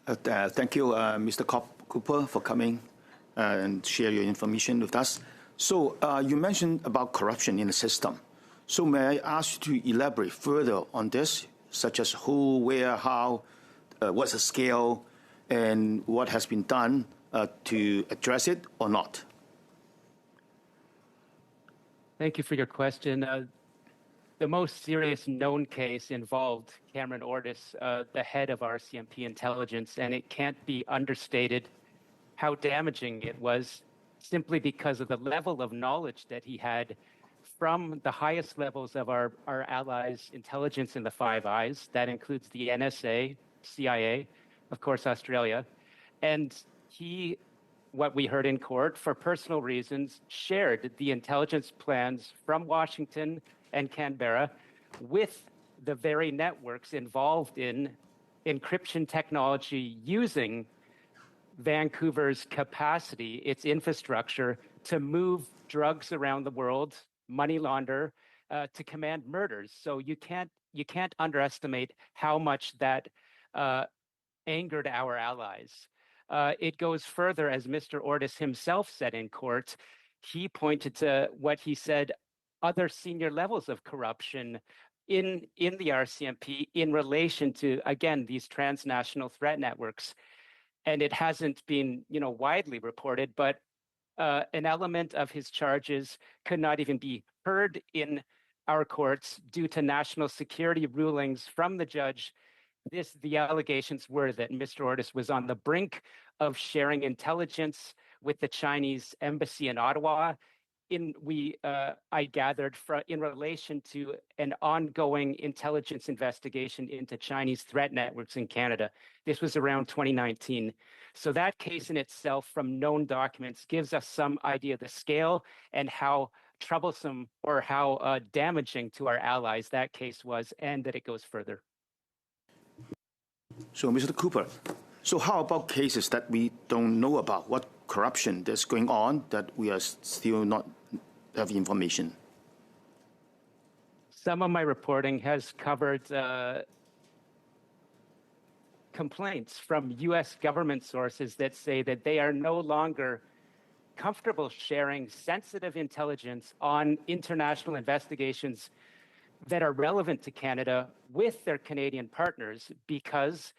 Thank you, Mr. Cooper, for coming and share your information with us. So you mentioned about corruption in the system. So may I ask you to elaborate further on this, such as who, where, how, what's the scale, and what has been done to address it or not? Thank you for your question. The most serious known case involved Cameron Ortis, the head of RCMP intelligence, and it can't be understated how damaging it was simply because of the level of knowledge that he had from the highest levels of our allies' intelligence in the Five Eyes. That includes the NSA, CIA, of course, Australia. And he, what we heard in court, for personal reasons, shared the intelligence plans from Washington and Canberra with the very networks involved in encryption technology using Vancouver's capacity, its infrastructure, to move drugs around the world, money launder, to command murders. So you can't underestimate how much that angered our allies. It goes further, as Mr. Ortis himself said in court. He pointed to what he said other senior levels of corruption in the RCMP in relation to, again, these transnational threat networks. And it hasn't been, widely reported, but an element of his charges could not even be heard in our courts due to national security rulings from the judge. The allegations were that Mr. Ortis was on the brink of sharing intelligence with the Chinese embassy in Ottawa. I gathered in relation to an ongoing intelligence investigation into Chinese threat networks in Canada. This was around 2019. So that case in itself, from known documents, gives us some idea of the scale and how troublesome or how damaging to our allies that case was, and that it goes further. So, Mr. Cooper, so how about cases that we don't know about? What corruption that's going on that we are still not have information? Some of my reporting has covered complaints from U.S. government sources that say that they are no longer comfortable sharing sensitive intelligence on international investigations that are relevant to Canada with their Canadian partners because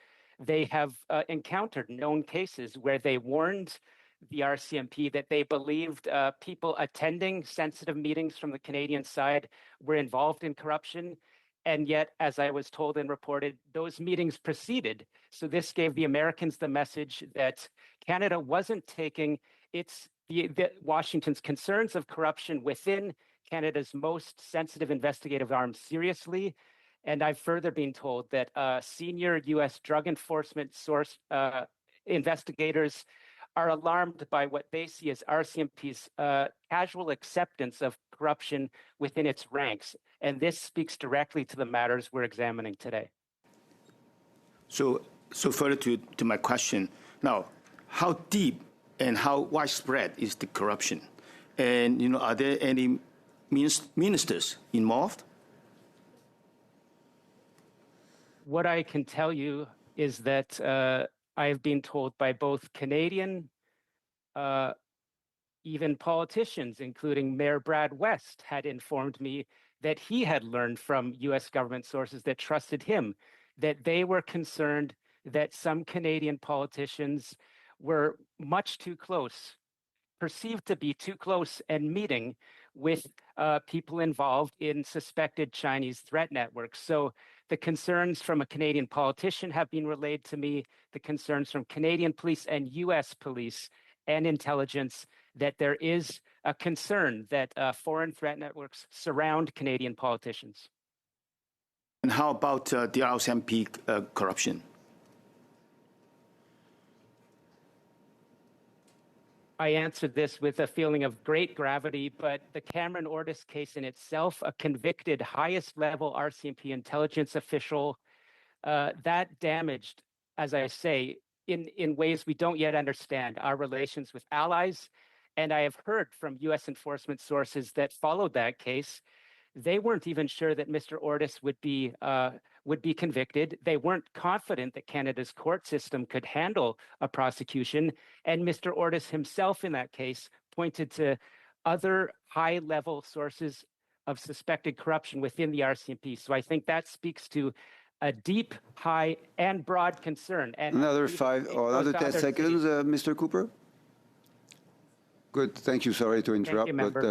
they have encountered known cases where they warned the RCMP that they believed people attending sensitive meetings from the Canadian side were involved in corruption. And yet, as I was told and reported, those meetings proceeded. So this gave the Americans the message that Canada wasn't taking Washington's concerns of corruption within Canada's most sensitive investigative arm seriously. And I've further been told that senior U.S. drug enforcement investigators are alarmed by what they see as RCMP's casual acceptance of corruption within its ranks. And this speaks directly to the matters we're examining today. So further to my question, now, how deep and how widespread is the corruption? And, are there any ministers involved? What I can tell you is that I have been told by both Canadian, even politicians, including Mayor Brad West, had informed me that he had learned from U.S. government sources that trusted him that they were concerned that some Canadian politicians were much too close, perceived to be too close, and meeting with people involved in suspected Chinese threat networks. So the concerns from a Canadian politician have been relayed to me, the concerns from Canadian police and U.S. police and intelligence that there is a concern that foreign threat networks surround Canadian politicians. And how about the RCMP corruption? I answered this with a feeling of great gravity, but the Cameron Ortis case in itself, a convicted highest level RCMP intelligence official, that damaged, as I say, in ways we don't yet understand, our relations with allies. And I have heard from U.S. enforcement sources that followed that case, they weren't even sure that Mr. Ortis would be would be convicted. They weren't confident that Canada's court system could handle a prosecution. And Mr. Ortis himself in that case pointed to other high-level sources of suspected corruption within the RCMP. So I think that speaks to a deep, high, and broad concern. And another 10 seconds, Mr. Cooper. Good. Thank you. Sorry to interrupt, member. but